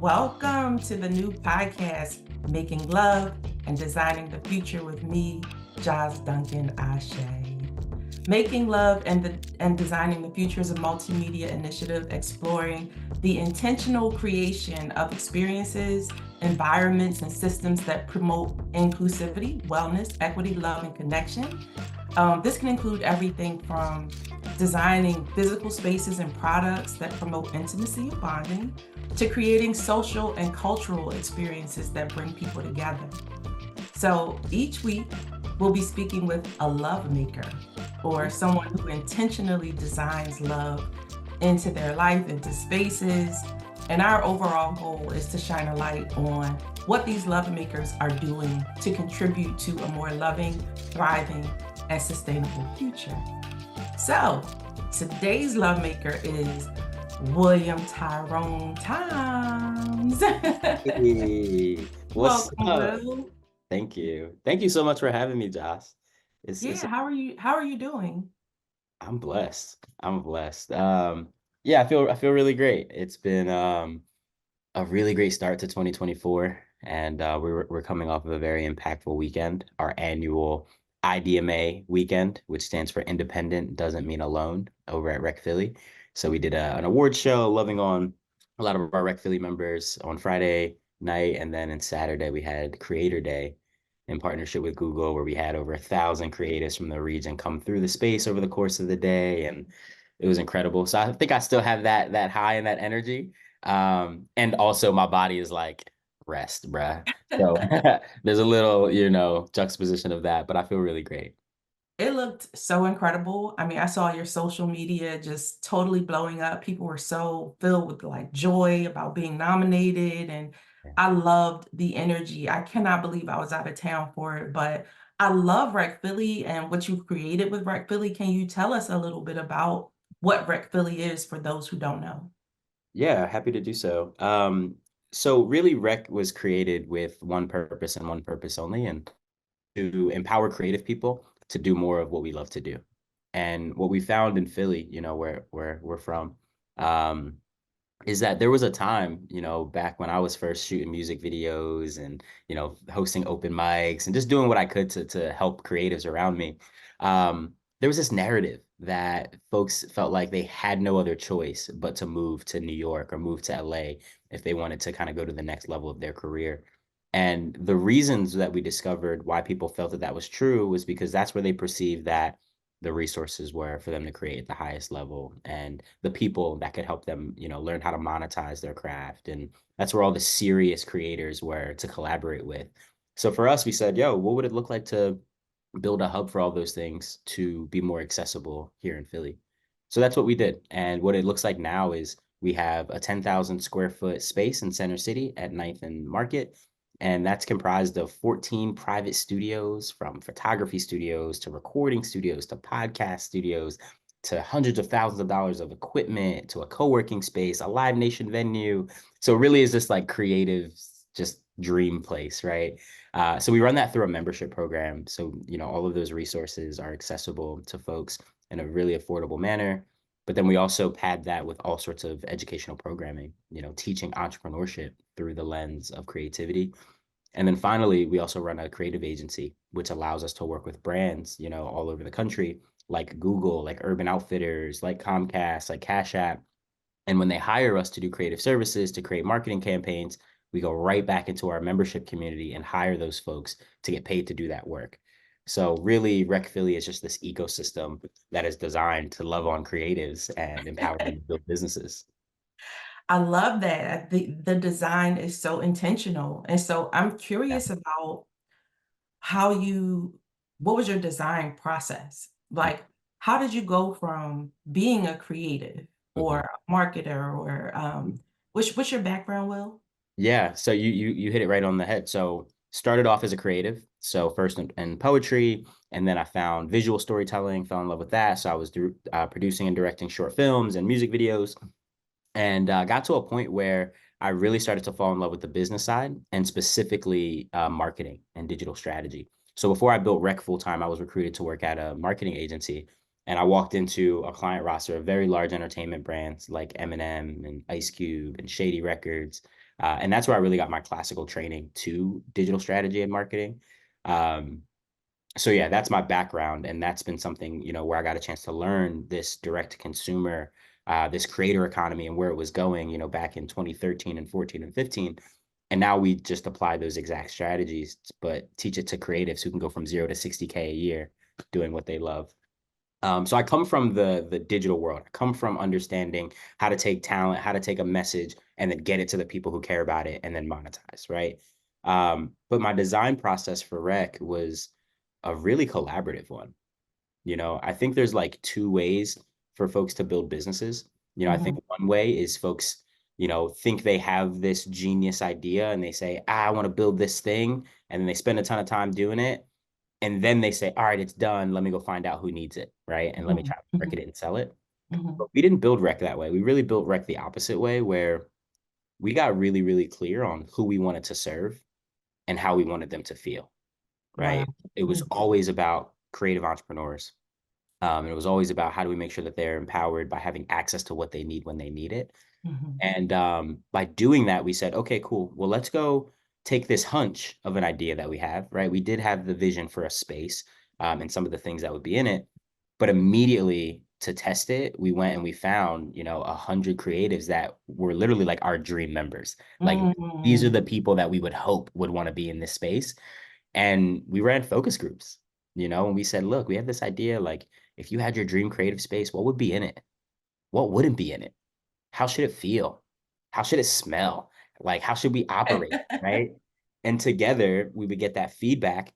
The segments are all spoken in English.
Welcome to the new podcast, Making Love and Designing the Future with me, Jos Duncan Asé. Making Love and Designing the Future is a multimedia initiative exploring the intentional creation of experiences, environments, and systems that promote inclusivity, wellness, equity, love, and connection. This can include everything from designing physical spaces and products that promote intimacy and bonding, to creating social and cultural experiences that bring people together. So each week, we'll be speaking with a love maker or someone who intentionally designs love into their life, into spaces. And our overall goal is to shine a light on what these love makers are doing to contribute to a more loving, thriving, and sustainable future. So today's love maker is William Tyrone Times. Hey, what's Welcome, up? Will. Thank you. Thank you so much for having me, Josh. It's Yeah, how are you doing? I'm blessed. I'm blessed. Yeah, I feel really great. It's been a really great start to 2024, and we're coming off of a very impactful weekend, our annual IDMA weekend, which stands for Independent Doesn't Mean Alone, over at Rec Philly. So we did an award show, loving on a lot of our Rec Philly members on Friday night, and then on Saturday we had Creator Day in partnership with Google, where we had over 1,000 creatives from the region come through the space over the course of the day, and it was incredible. So I think I still have that high and that energy. And also my body is like, rest, bruh. So there's a little, juxtaposition of that, but I feel really great. It looked so incredible. I mean, I saw your social media just totally blowing up. People were so filled with like joy about being nominated, and Yeah. I loved the energy. I cannot believe I was out of town for it, but I love Rec Philly and what you've created with Rec Philly. Can you tell us a little bit about what Rec Philly is for those who don't know? Yeah, happy to do so. So really Rec was created with one purpose and one purpose only, and to empower creative people to do more of what we love to do. And what we found in Philly, where we're from, um, is that there was a time, back when I was first shooting music videos and, hosting open mics and just doing what I could to help creatives around me. There was this narrative that folks felt like they had no other choice but to move to New York or move to LA if they wanted to kind of go to the next level of their career. And the reasons that we discovered why people felt that that was true was because that's where they perceived that the resources were for them to create at the highest level and the people that could help them, learn how to monetize their craft. And that's where all the serious creators were to collaborate with. So for us, we said, yo, what would it look like to build a hub for all those things to be more accessible here in Philly? So that's what we did. And what it looks like now is we have a 10,000 square foot space in Center City at Ninth and Market. And that's comprised of 14 private studios, from photography studios to recording studios to podcast studios to hundreds of thousands of dollars of equipment to a co-working space, a Live Nation venue. So it really is this like creative, just dream place, right? So we run that through a membership program. So, all of those resources are accessible to folks in a really affordable manner. But then we also pad that with all sorts of educational programming, teaching entrepreneurship through the lens of creativity. And then finally, we also run a creative agency, which allows us to work with brands, all over the country, like Google, like Urban Outfitters, like Comcast, like Cash App. And when they hire us to do creative services, to create marketing campaigns, we go right back into our membership community and hire those folks to get paid to do that work. So really, Rec Philly is just this ecosystem that is designed to love on creatives and empower them to build businesses. I love that. The design is so intentional. And so I'm Yeah. curious about how you what was your design process? Like, how did you go from being a creative or Mhm. a marketer or what's your background, Will? Yeah, so you hit it right on the head. So started off as a creative. So first in poetry, and then I found visual storytelling, fell in love with that. So I was producing and directing short films and music videos, and got to a point where I really started to fall in love with the business side and specifically marketing and digital strategy. So before I built Rec full time, I was recruited to work at a marketing agency, and I walked into a client roster of very large entertainment brands like Eminem and Ice Cube and Shady Records. And that's where I really got my classical training to digital strategy and marketing. Um, so yeah, that's my background, and that's been something, where I got a chance to learn this direct to consumer, this creator economy and where it was going, back in 2013 and 14 and 15. And now we just apply those exact strategies, but teach it to creatives who can go from 0 to 60K a year doing what they love. So I come from the digital world. I come from understanding how to take talent, how to take a message, and then get it to the people who care about it, and then monetize, right? But my design process for Rec was a really collaborative one. I think there's like two ways for folks to build businesses. I think Mhm. one way is folks, think they have this genius idea and they say, I want to build this thing, and then they spend a ton of time doing it, and then they say, all right, it's done. Let me go find out who needs it, right? And let me Mhm. try to market Mhm. it and sell it. Mhm. But we didn't build Rec that way. We really built Rec the opposite way, where we got really, really clear on who we wanted to serve and how we wanted them to feel, Wow. right? It was Mhm. always about creative entrepreneurs. And it was always about how do we make sure that they're empowered by having access to what they need when they need it. Mhm. And by doing that, we said, okay, cool. Well, let's go take this hunch of an idea that we have, right? We did have the vision for a space, and some of the things that would be in it, but immediately to test it, we went and we found, 100 creatives that were literally like our dream members. Like, these are Mhm. the people that we would hope would want to be in this space. And we ran focus groups, and we said, look, we have this idea. Like, if you had your dream creative space, what would be in it? What wouldn't be in it? How should it feel? How should it smell? Like, how should we operate? Right. And together we would get that feedback.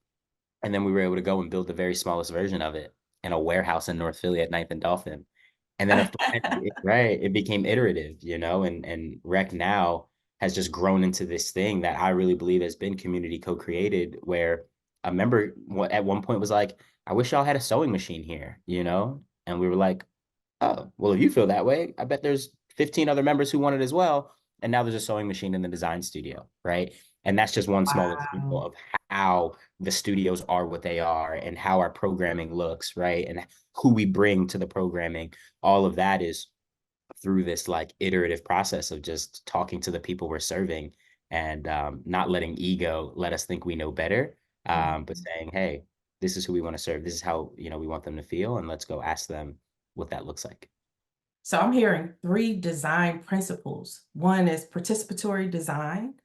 And then we were able to go and build the very smallest version of it in a warehouse in North Philly at Ninth and Dolphin. And then, right, it became iterative, and Rec now has just grown into this thing that I really believe has been community co-created, where a member at one point was like, I wish y'all had a sewing machine here, And we were like, oh, well, if you feel that way, I bet there's 15 other members who want it as well. And now there's a sewing machine in the design studio, right? And that's just one small example Wow. of how the studios are what they are and how our programming looks, right? And who we bring to the programming. All of that is through this like iterative process of just talking to the people we're serving, and not letting ego let us think we know better, but Mhm. saying, hey, this is who we want to serve. This is how, we want them to feel. And let's go ask them what that looks like. So I'm hearing three design principles. One is participatory design.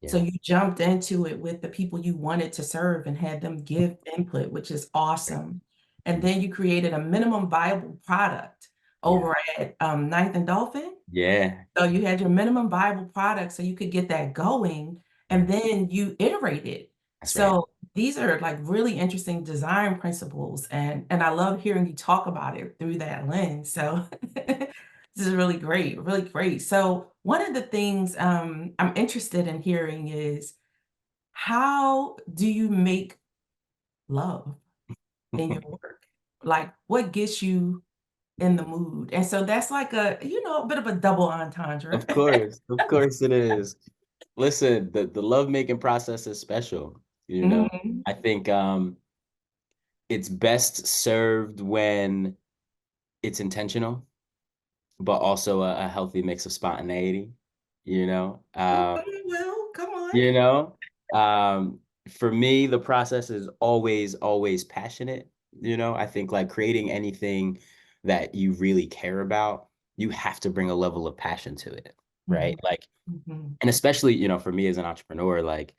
So Yeah. you jumped into it with the people you wanted to serve and had them give input, which is awesome. And then you created a minimum viable product Yeah. over at Ninth and Dolphin. Yeah. So you had your minimum viable product so you could get that going, and Mhm. then you iterated. That's right. So these are like really interesting design principles, and I love hearing you talk about it through that lens. So this is really great, really great. So one of the things I'm interested in hearing is how do you make love in your work? Like what gets you in the mood? And so that's like a bit of a double entendre. Of course it is. Listen, the love making process is special. Mhm. I think it's best served when it's intentional, but also a healthy mix of spontaneity, you know. Okay, well, come on. You know, um, for me, the process is always, always passionate. I think like creating anything that you really care about, you have to bring a level of passion to it, right? Mhm, Like, mhm. and especially, for me as an entrepreneur, like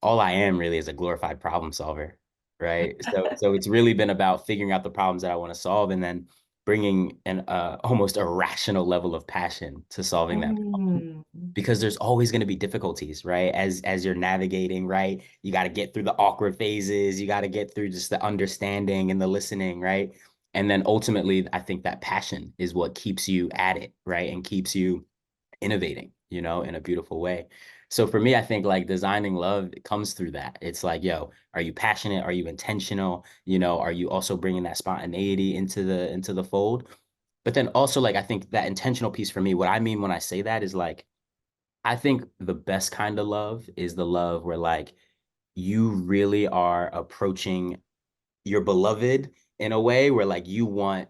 all I am really is a glorified problem solver, right? So it's really been about figuring out the problems that I want to solve, and then bringing an almost irrational level of passion to solving that problem, Mm. because there's always going to be difficulties, right? As you're navigating, right? You got to get through the awkward phases, you got to get through just the understanding and the listening, right? And then ultimately, I think that passion is what keeps you at it, right? And keeps you innovating, in a beautiful way. So for me, I think like designing love, it comes through that. It's like, yo, are you passionate? Are you intentional? Are you also bringing that spontaneity into the fold? But then also, like, I think that intentional piece for me, what I mean when I say that is like, I think the best kind of love is the love where like you really are approaching your beloved in a way where like you want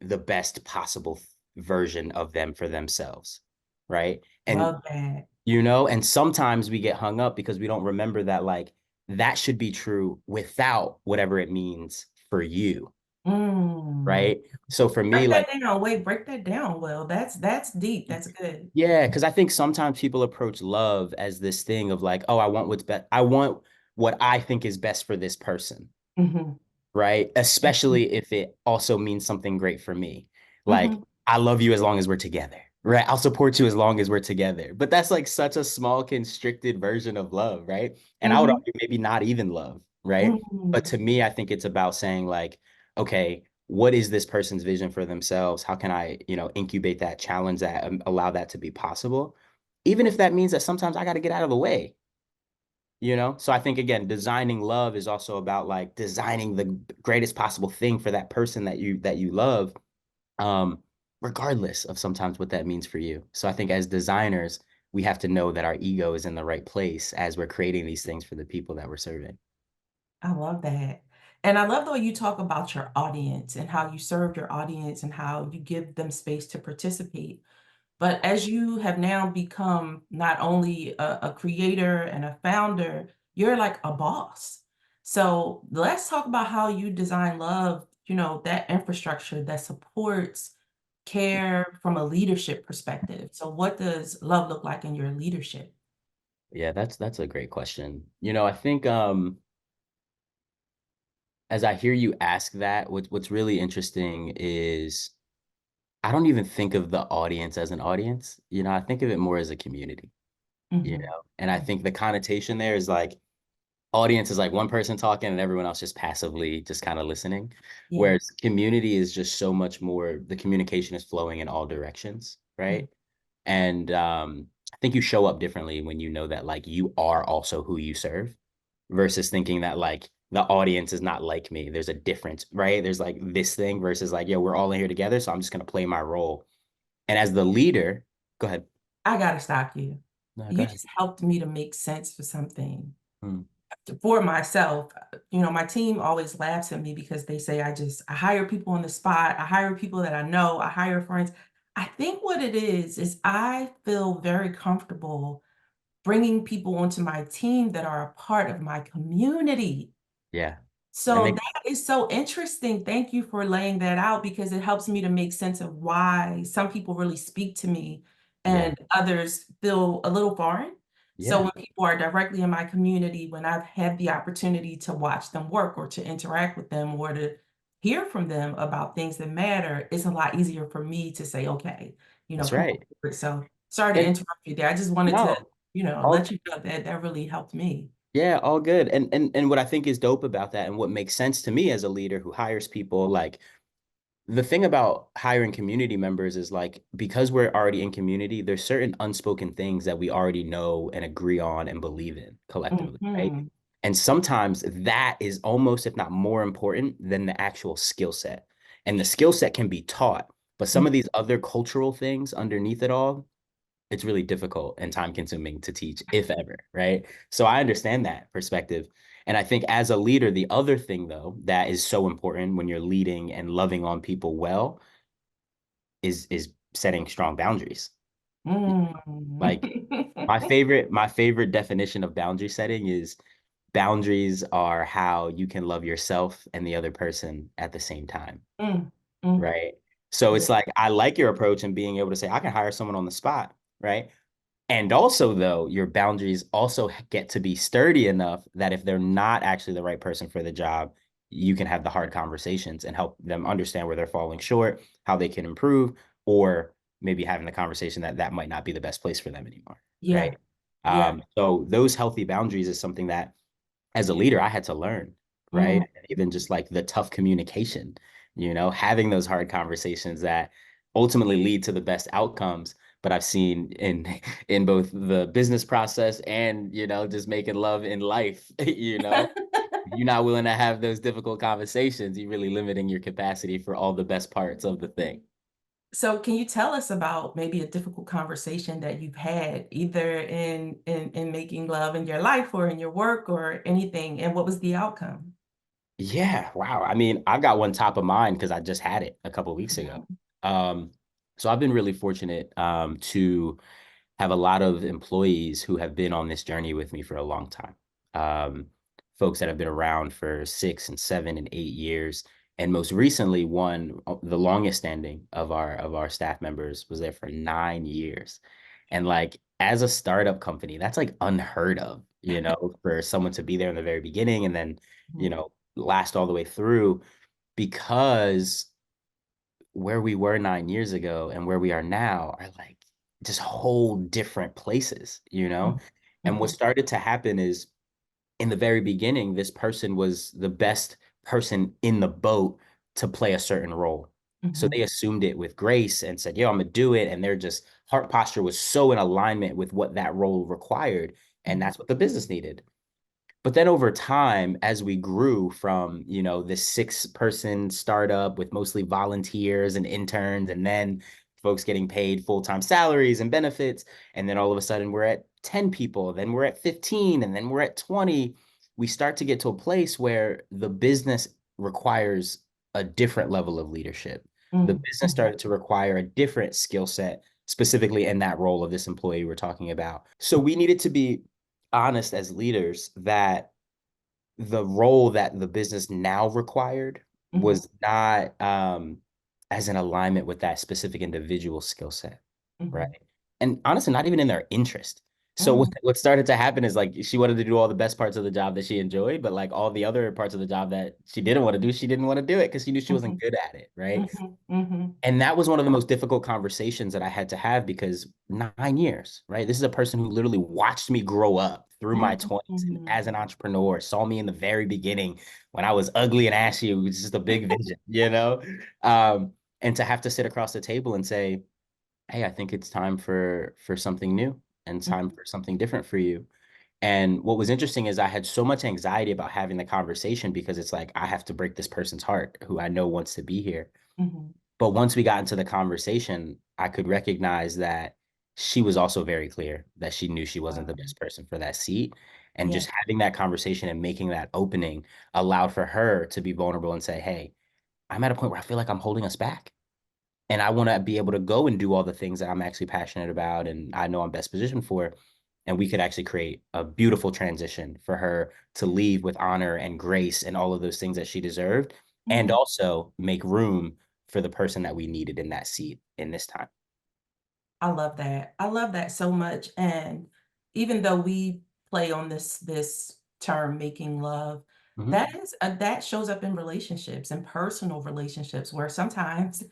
the best possible version of them for themselves, right? And Love that. And sometimes we get hung up because we don't remember that like that should be true without whatever it means for you, Mm. right? So for me, Break that like, down. Wait, break that down. Well, that's deep. That's good. yeah, because I think sometimes people approach love as this thing of like, oh, I want what's best. I want what I think is best for this person, Hmm. right? Especially if it also means something great for me. Like, Hmm. I love you as long as we're together, right? I'll support you as long as we're together. But that's like such a small, constricted version of love, right? And I would Hmm. argue maybe not even love, right? But Hmm. to me, I think it's about saying, like, okay, what is this person's vision for themselves? How can I, incubate that, challenge that, allow that to be possible? Even if that means that sometimes I got to get out of the way, so I think again, designing love is also about like designing the greatest possible thing for that person that you love, um regardless of sometimes what that means for you. So I think as designers, we have to know that our ego is in the right place as we're creating these things for the people that we're serving. I love that. And I love the way you talk about your audience and how you serve your audience and how you give them space to participate. But as you have now become not only a creator and a founder, you're like a boss. So let's talk about how you design love, that infrastructure that supports care from a leadership perspective. So what does love look like in your leadership? Yeah, that's a great question. I think as I hear you ask that, what's really interesting is I don't even think of the audience as an audience. I think of it more as a community. Mhm. And I think the connotation there is like audience is like one person talking and everyone else just passively just kind of listening. Yeah. Whereas community is just so much more, the communication is flowing in all directions, Mm. right? And I think you show up differently when you know that like you are also who you serve versus thinking that like the audience is not like me. There's a difference, right? There's like this thing versus like, yeah, we're all in here together. So I'm just going to play my role. And as the leader, go ahead. I gotta stop you. No, go You ahead. just helped me to make sense for something. Hmm. For myself, my team always laughs at me because they say I hire people on the spot, I hire people that I know, I hire friends. I think what it is I feel very comfortable bringing people onto my team that are a part of my community. Yeah. And So that is so interesting. Thank you for laying that out because it helps me to make sense of why some people really speak to me yeah, and others feel a little foreign. So yeah, when people are directly in my community, when I've had the opportunity to watch them work or to interact with them or to hear from them about things that matter, it's a lot easier for me to say, okay, that's come on right. board. So sorry to And interrupt you there. I just wanted to, no, let all you know that that really helped me. yeah, all good. And what I think is dope about that and what makes sense to me as a leader who hires people, like the thing about hiring community members is like because we're already in community, there's certain unspoken things that we already know and agree on and believe in collectively, right? Mhm. And sometimes that is almost, if not more important than the actual skill set. And the skill set can be taught, but some of these other cultural things underneath it all, it's really difficult and time consuming to teach, if ever, right? So I understand that perspective. And I think as a leader, the other thing though that is so important when you're leading and loving on people well is setting strong boundaries. Mm. Like my favorite definition of boundary setting is boundaries are how you can love yourself and the other person at the same time, Mm, mm, right? So yeah, it's like I like your approach and being able to say I can hire someone on the spot, right? And also, though, your boundaries also get to be sturdy enough that if they're not actually the right person for the job, you can have the hard conversations and help them understand where they're falling short, how they can improve, or maybe having the conversation that that might not be the best place for them anymore. yeah, Right. yeah, So those healthy boundaries is something that as a leader, I had to learn, right? mm. And even just like the tough communication, having those hard conversations that ultimately lead to the best outcomes. But I've seen in both the business process and just making love in life, if you're not willing to have those difficult conversations, you're really limiting your capacity for all the best parts of the thing. So can you tell us about maybe a difficult conversation that you've had either in making love in your life or in your work or anything, and what was the outcome? Yeah, wow. I mean, I've got one top of mind because I just had it a couple of weeks ago. Mhm, Um, so I've been really fortunate to have a lot of employees who have been on this journey with me for a long time. Um, Folks that have been around for 6 and 7 and 8 years. And most recently, one the longest standing of our staff members was there for 9 years. And like as a startup company, that's like unheard of, for someone to be there in the very beginning and then, Mhm. last all the way through because where we were 9 years ago and where we are now are like just whole different places. And what Mhm. started to happen is in the very beginning, this person was the best person in the boat to play a certain role. So Mhm. they assumed it with grace and said, yo, I'm gonna do it. And their just heart posture was so in alignment with what that role required. And Mhm. that's what the business needed. But then over time, as we grew from, this 6-person startup with mostly volunteers and interns, and then folks getting paid full-time salaries and benefits, and then all of a sudden we're at 10 people, then we're at 15, and then we're at 20, we start to get to a place where the business requires a different level of leadership. The Mhm. business Mhm. started to require a different skill set, specifically in that role of this employee we're talking about. So we needed to be honest as leaders that the role that the business now required Mhm. was not as in alignment with that specific individual skill set, right? Mhm. And honestly, not even in their interest. So what, Mhm. what started to happen is like she wanted to do all the best parts of the job that she enjoyed, but like all the other parts of the job that she didn't want to do, she didn't want to do it because she knew she wasn't Mhm. good at it, right? Mhm. Mhm. And that was one of the most difficult conversations that I had to have because 9 years, right? This is a person who literally watched me grow up through my 20s and as Mhm. an entrepreneur, saw me in the very beginning when I was ugly and ashy. It was just a big vision. And to have to sit across the table and say, hey, I think it's time for something new and time Mhm. for something different for you. And what was interesting is I had so much anxiety about having the conversation because it's like I have to break this person's heart who I know wants to be here. Mhm. But once we got into the conversation, I could recognize that she was also very clear that she knew she wasn't the Wow. best person for that seat. And Yeah. just having that conversation and making that opening allowed for her to be vulnerable and say, hey, I'm at a point where I feel like I'm holding us back. And I want to be able to go and do all the things that I'm actually passionate about and I know I'm best positioned for. And we could actually create a beautiful transition for her to leave with honor and grace and all of those things that she deserved, and Mhm. also make room for the person that we needed in that seat in this time. I love that. I love that so much, and even though we play on this term "making love," Hmm. that shows up in relationships and personal relationships where sometimes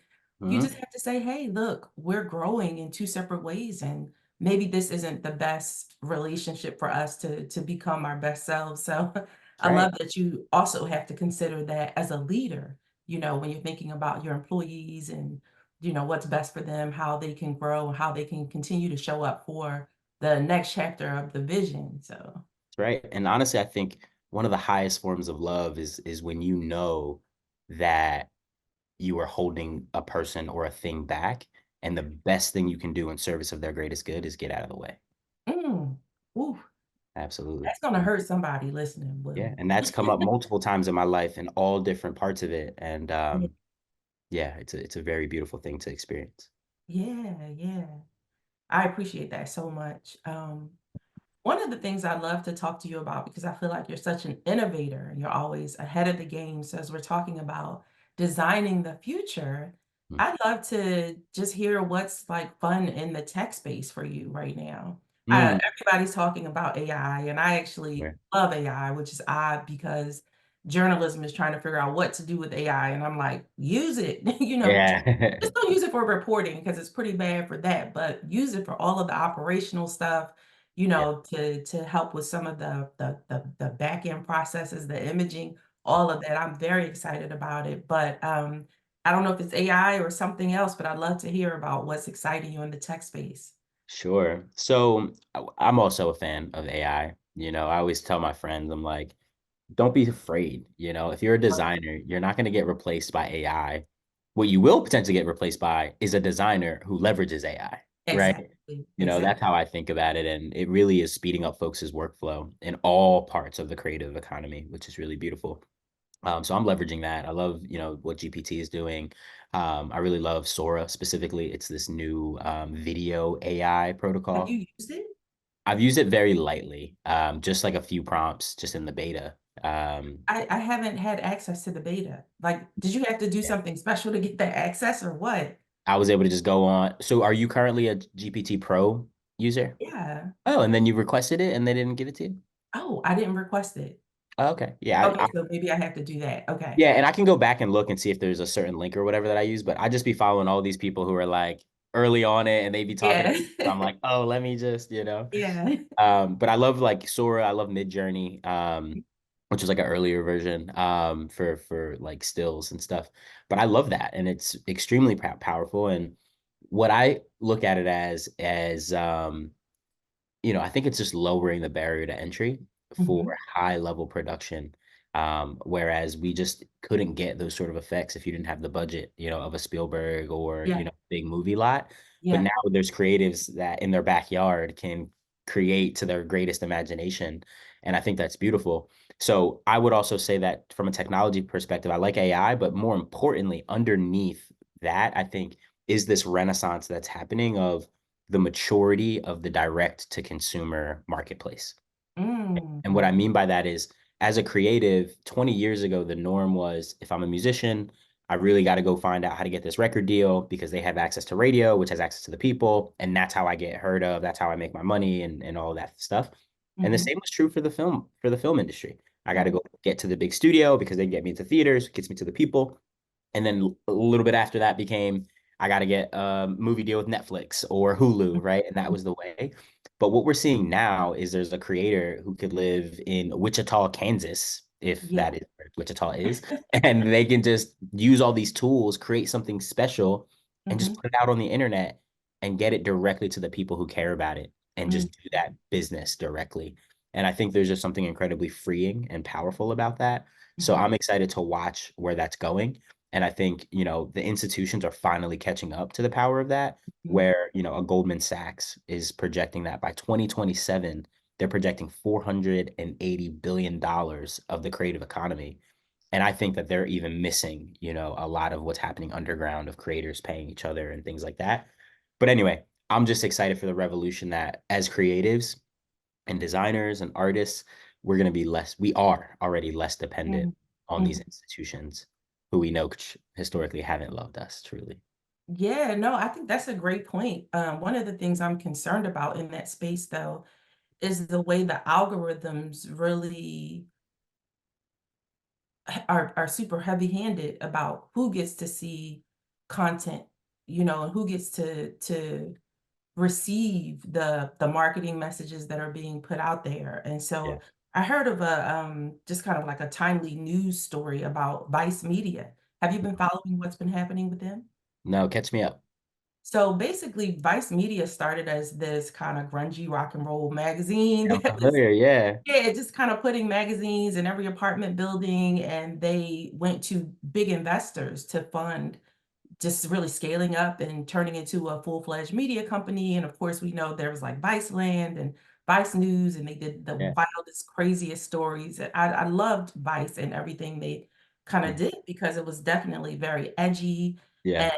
you just Hmm. have to say, "Hey, look, we're growing in 2 separate ways, and maybe this isn't the best relationship for us to become our best selves." So, That's I love right. that you also have to consider that as a leader, when you're thinking about your employees and what's best for them, how they can grow, how they can continue to show up for the next chapter of the vision. So, That's right. And honestly, I think one of the highest forms of love is when you know that you are holding a person or a thing back, and the best thing you can do in service of their greatest good is get out of the way. mm, ooh, Absolutely. that's gonna hurt somebody listening, Yeah, Will. and that's come up multiple times in my life in all different parts of it. And Yeah, yeah, it's a very beautiful thing to experience. yeah, yeah. I appreciate that so much. One of the things I love to talk to you about because I feel like you're such an innovator and you're always ahead of the game. So, as we're talking about designing the future, Mm. I'd love to just hear what's like fun in the tech space for you right now. Mm. Everybody's talking about AI, and I actually Yeah. love AI, which is odd because journalism is trying to figure out what to do with AI. And I'm like, use it, Yeah. just don't use it for reporting because it's pretty bad for that, but use it for all of the operational stuff, Yeah, to help with some of the back end processes, the imaging, all of that. I'm very excited about it, but I don't know if it's AI or something else, but I'd love to hear about what's exciting you in the tech space. sure. So I'm also a fan of AI. I always tell my friends, I'm like, don't be afraid. If you're a designer, you're not going to get replaced by AI. What you will potentially get replaced by is a designer who leverages AI, right? Exactly. Exactly. That's how I think about it. And it really is speeding up folks' workflow in all parts of the creative economy, which is really beautiful. So I'm leveraging that. I love, what GPT is doing. I really love Sora specifically. It's this new video AI Have protocol. you used it? I've used it very lightly, just like a few prompts just in the beta. I haven't had access to the beta. Like, did you have to do Yeah. something special to get that access or what? I was able to just go on. So are you currently a GPT Pro user? Yeah. Oh, and then you requested it and they didn't give it to you? Oh, I didn't request it. Oh, okay. Yeah. Okay, so maybe I have to do that. Okay. Yeah, and I can go back and look and see if there's a certain link or whatever that I use, but I just be following all these people who are like early on it and they be talking. Yeah. I'm like, oh, let me just, Yeah. But I love like Sora, I love Midjourney, which is like an earlier version, for like stills and stuff. But I love that, and it's extremely powerful. And what I look at it as, I think it's just lowering the barrier to entry for Mhm. high level production. Whereas we just couldn't get those sort of effects if you didn't have the budget, of a Spielberg or, Yeah. big movie lot. But Yeah. now there's creatives that in their backyard can create to their greatest imagination. And I think that's beautiful. So I would also say that from a technology perspective, I like AI, but more importantly, underneath that, I think is this renaissance that's happening of the maturity of the direct to consumer marketplace. And what I Mm. mean by that is, as a creative, 20 years ago, the norm was if I'm a musician, I really got to go find out how to get this record deal because they have access to radio, which has access to the people. And that's how I get heard of. That's how I make my money and all that stuff. And the Mhm. same was true for the film industry. I got to go get to the big studio because they get me to theaters, gets me to the people. And then a little bit after that became I got to get a movie deal with Netflix or Hulu, right? And that Mhm. was the way. But what we're seeing now is there's a creator who could live in Wichita, Kansas, if Yeah. that is where Wichita is, and they can just use all these tools, create something special, and just Mhm. put it out on the internet and get it directly to the people who care about it and Mhm. just do that business directly. And I think there's just something incredibly freeing and powerful about that. So Mhm. I'm excited to watch where that's going. And I think, the institutions are finally catching up to the power of that, Mhm. where, a Goldman Sachs is projecting that by 2027, they're projecting $480 billion of the creative economy. And I think that they're even missing, a lot of what's happening underground of creators paying each other and things like that. But anyway, I'm just excited for the revolution that as creatives and designers and artists, we are already less dependent Mhm. on these Mhm. institutions who we know historically haven't loved us truly. Yeah, no, I think that's a great point. One of the things I'm concerned about in that space, though, is the way the algorithms really are super heavy-handed about who gets to see content, and who gets to receive the marketing messages that are being put out there. And Yeah. so I heard of a just kind of like a timely news story about Vice Media. Have you been following what's been happening with them? No, catch me up. So basically, Vice Media started as this kind of grungy rock and roll magazine I'm that was, familiar. Yeah. yeah, just kind of putting magazines in every apartment building, and they went to big investors to fund just really scaling up and turning into a full-fledged media company. And of course, we know there was like Viceland and Vice News, and they did the Yeah. wildest, craziest stories. And I loved Vice and everything they kind of Mm. did because it was definitely very edgy Yeah. and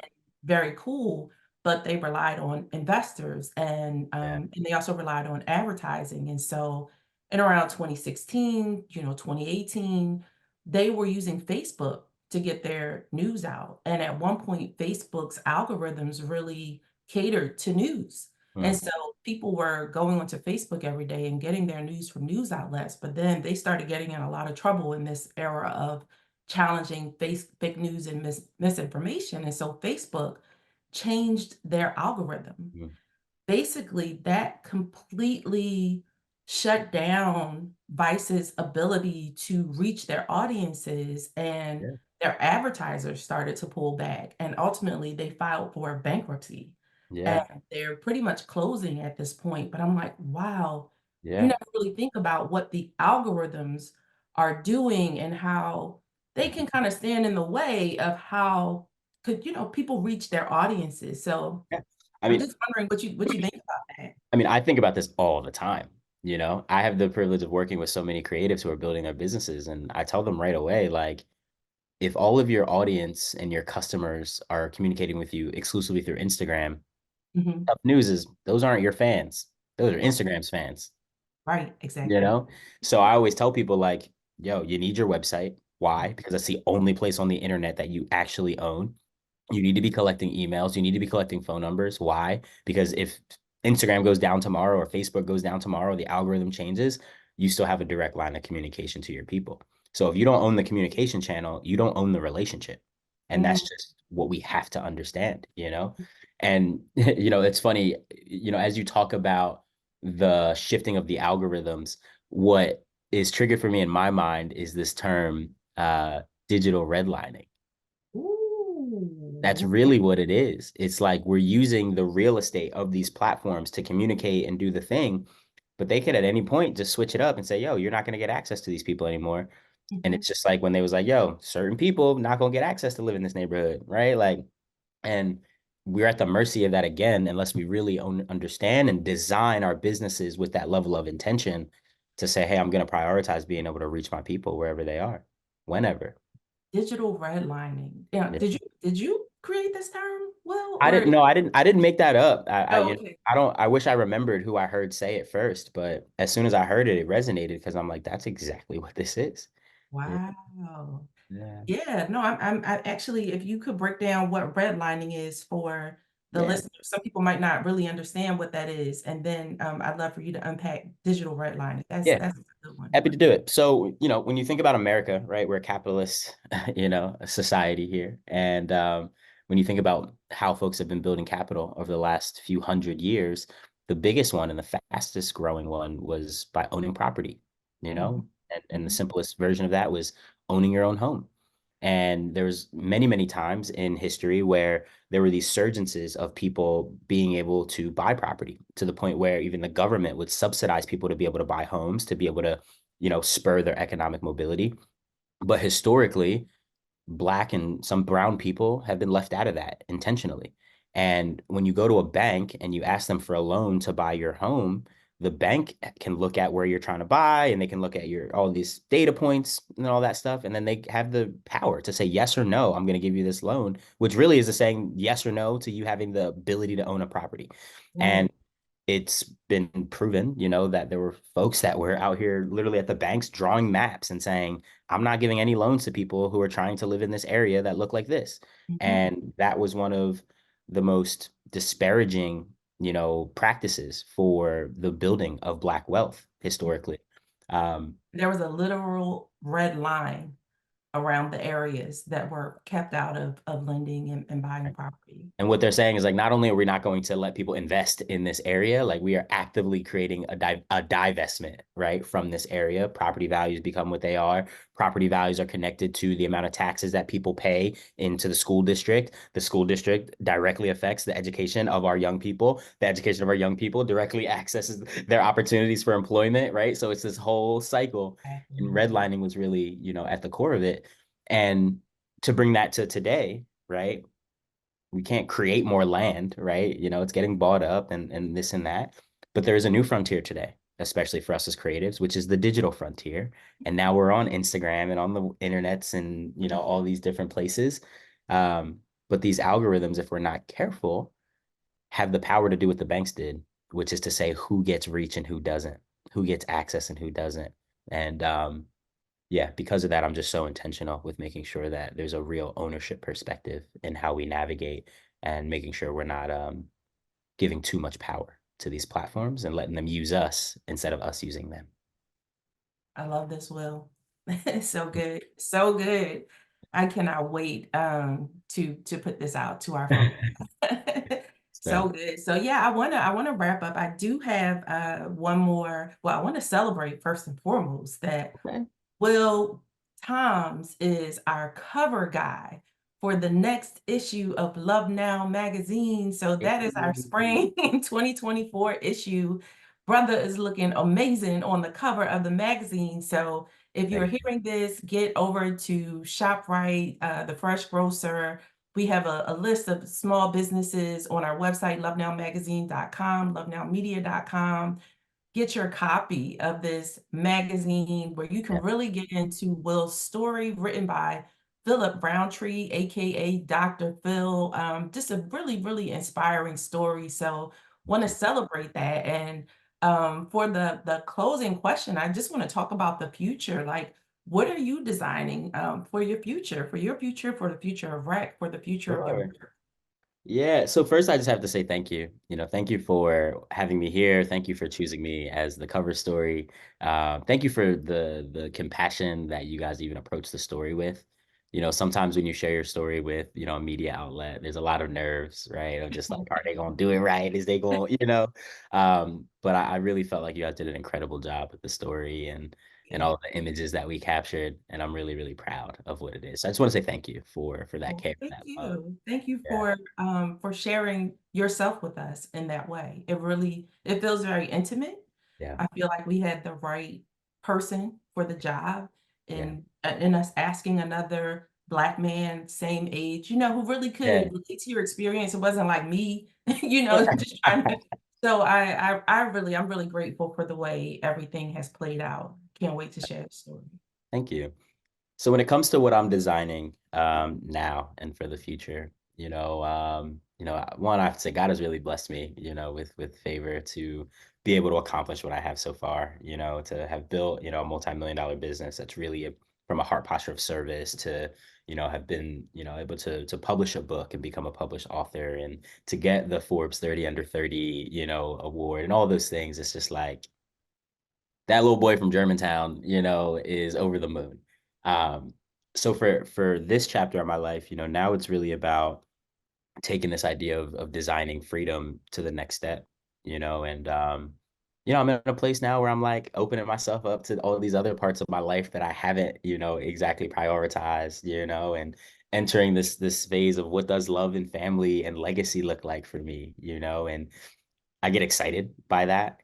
very cool. But they relied on investors, Yeah. and they also relied on advertising. And so, in around 2016, 2018, they were using Facebook to get their news out. And at one point, Facebook's algorithms really catered to news. And Mm. so people were going onto Facebook every day and getting their news from news outlets. But then they started getting in a lot of trouble in this era of challenging fake news and misinformation. And so Facebook changed their algorithm. Mm. Basically, that completely shut down Vice's ability to reach their audiences, and Yeah. their advertisers started to pull back, and ultimately, they filed for bankruptcy, and Yeah. they're pretty much closing at this point, but I'm like, "Wow." You Yeah. never really think about what the algorithms are doing and how they Mhm. can kinda stand in the way of how people reach their audiences, so Yeah. I I'm mean, just wondering what you think about that. I think about this all the time. I have the privilege of working with so many creatives who are building their businesses, and I tell them right away, like, if all of your audience and your customers are communicating with you exclusively through Instagram, Mhm. tough news is those aren't your fans. Those are Instagram's fans, Right, you exactly. know? So I always tell people like, yo, you need your website. Why? Because that's the only place on the internet that you actually own. You need to be collecting emails. You need to be collecting phone numbers. Why? Because if Instagram goes down tomorrow or Facebook goes down tomorrow, the algorithm changes, you still have a direct line of communication to your people. So if you don't own the communication channel, you don't own the relationship. And Mm. that's just what we have to understand, you know? And, you know, it's funny, you know, as you talk about the shifting of the algorithms, what is triggered for me in my mind is this term, digital redlining. That's Ooh. really what it is. It's like we're using the real estate of these platforms to communicate and do the thing, but they could at any point just switch it up and say, yo, you're not going to get access to these people anymore. And Mhm. it's just like when they was like, yo, certain people not going to get access to live in this neighborhood, right? Like, and we're at the mercy of that again, unless we really understand and design our businesses with that level of intention to say, hey, I'm going to prioritize being able to reach my people wherever they are, whenever. Digital redlining. Yeah, Yeah. did you create this term, Will, I or didn't know. I didn't make that up. oh, okay. I don't, I wish I remembered who I heard say it first, but as soon as I heard it, it resonated because I'm like, that's exactly what this is. Yeah. Wow. Yeah. Yeah, no, I actually, if you could break down what redlining is for the Yeah. listeners, some people might not really understand what that is, and then, I'd love for you to unpack digital redlining. That's Yeah. that's a good one. Happy to do it. So, you know, when you think about America, right, we're a capitalist, you know, a society here. And when you think about how folks have been building capital over the last few hundred years, the biggest one and the fastest growing one was by owning property, you Mhm, know, and the mhm, simplest version of that was owning your own home. And there's many, many times in history where there were these surgences of people being able to buy property to the point where even the government would subsidize people to be able to buy homes, to be able to, you know, spur their economic mobility. But historically, Black and some brown people have been left out of that intentionally. And when you go to a bank and you ask them for a loan to buy your home, the bank can look at where you're trying to buy and they can look at your all these data points and all that stuff. And then they have the power to say yes or no, I'm going to give you this loan, which really is a saying yes or no to you having the ability to own a property. And right, it's been proven, you know, that there were folks that were out here literally at the banks drawing maps and saying, I'm not giving any loans to people who are trying to live in this area that look like this. mhm. And that was one of the most disparaging, you know, practices for the building of Black wealth historically. Um, There was a literal red line around the areas that were kept out of lending and buying property. And what they're saying is like, not only are we not going to let people invest in this area, like we are actively creating a divestment, right, from this area. Property values become what they are. Property values are connected to the amount of taxes that people pay into the school district. The school district directly affects the education of our young people. The education of our young people directly accesses their opportunities for employment, right? So it's this whole cycle. And Exactly. redlining was really, you know, at the core of it. And to bring that to today, right? We can't create more land, right? You know, it's getting bought up and this and that. But there is a new frontier today, especially for us as creatives, which is the digital frontier. And now we're on Instagram and on the internets and, you know, all these different places. Um, but these algorithms, if we're not careful, have the power to do what the banks did, which is to say who gets reach and who doesn't, who gets access and who doesn't. And yeah, because of that, I'm just so intentional with making sure that there's a real ownership perspective in how we navigate and making sure we're not giving too much power to these platforms and letting them use us instead of us using them. I love this, Will. So good. So good. I cannot wait to put this out to our folks. So So, good. So yeah, I wanna wrap up. I do have one more. Well, I want to celebrate first and foremost that okay. Will Toms is our cover guy for the next issue of Love Now magazine. So that is our spring 2024 issue. Brother is looking amazing on the cover of the magazine. So if you're Thank hearing this, get over to ShopRite, the Fresh Grocer. We have a list of small businesses on our website, lovenowmagazine.com, lovenowmedia.com. Get your copy of this magazine where you can you. really get into Will's story written by Philip Browntree, aka Dr. Phil. Just a really, really inspiring story. So want to celebrate that. And for the closing question, I just want to talk about the future. Like, what are you designing for your future, for the future of rec, for the future of your Sure. work? Yeah. So first, I just have to say thank you. Thank you for having me here. Thank you for choosing me as the cover story. Thank you for the compassion that you guys even approach the story with. Sometimes when you share your story with a media outlet, there's a lot of nerves, right? Of just like, are they gonna do it right? Is they going? But I really felt like you guys did an incredible job with the story and all of the images that we captured, and I'm really, really proud of what it is. So I just want to say thank you for that Well, care, thank that love. you. Thank you Yeah. for sharing yourself with us in that way. It feels very intimate. Yeah. I feel like we had the right person for the job Yeah. in us asking another Black man, same age, who really Yeah. could relate to your experience. It wasn't like me, just trying to. So I'm really grateful for the way everything has played out. Can't wait to share the story. Thank you. So when it comes to what I'm designing now and for the future, one, I have to say God has really blessed me, with favor to be able to accomplish what I have so far, to have built, a multi-million dollar business that's really from a heart posture of service to, have been, able to publish a book and become a published author and to get the Forbes 30 under 30, award and all those things. It's just like that little boy from Germantown, is over the moon. Um, so for this chapter of my life, now it's really about taking this idea of designing freedom to the next step, and I'm in a place now where I'm like opening myself up to all these other parts of my life that I haven't, exactly prioritized, and entering this phase of what does love and family and legacy look like for me, and I get excited by that.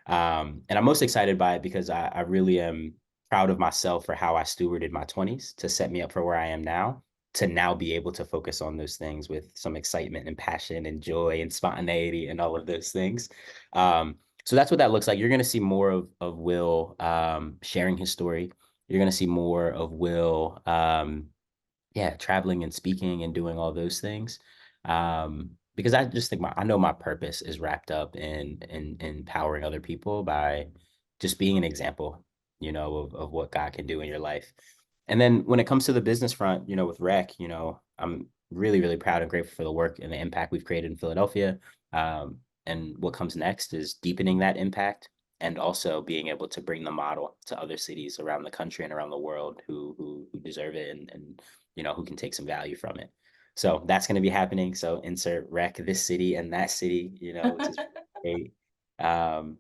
And I'm most excited by it because I really am proud of myself for how I stewarded my 20s to set me up for where I am now, to now be able to focus on those things with some excitement and passion and joy and spontaneity and all of those things. So that's what that looks like. You're going to see more of Will sharing his story. You're going to see more of Will yeah, traveling and speaking and doing all those things. Because I just think I know my purpose is wrapped up in empowering other people by just being an example, of what God can do in your life. And then when it comes to the business front, with Rec, I'm really, really proud and grateful for the work and the impact we've created in Philadelphia. And what comes next is deepening that impact and also being able to bring the model to other cities around the country and around the world who deserve it and who can take some value from it. So that's going to be happening. So insert Rec this city and that city, which is great. Um,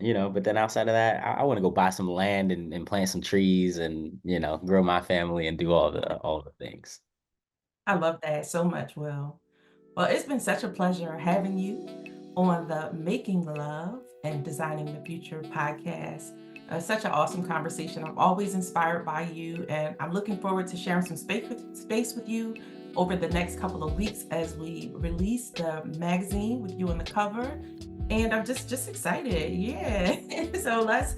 but then outside of that, I want to go buy some land and plant some trees and, grow my family and do all the things. I love that so much, Will. Well, it's been such a pleasure having you on the Making Love and Designing the Future podcast. Such an awesome conversation. I'm always inspired by you, and I'm looking forward to sharing some space with you over the next couple of weeks as we release the magazine with you on the cover. And I'm just excited. Yeah. So let's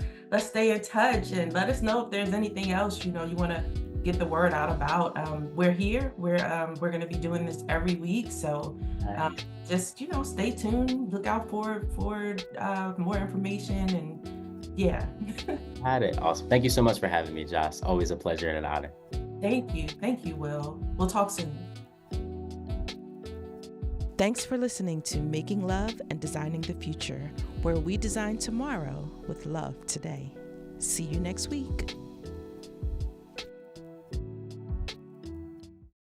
stay in touch and let us know if there's anything else you want to get the word out about. We're here. We're going to be doing this every week. So um, Nice. just stay tuned. Look out for more information and yeah. Got it. Awesome. Thank you so much for having me, Josh. Always a pleasure and an honor. Thank you, Will. We'll talk soon. Thanks for listening to Making Love and Designing the Future, where we design tomorrow with love today. See you next week.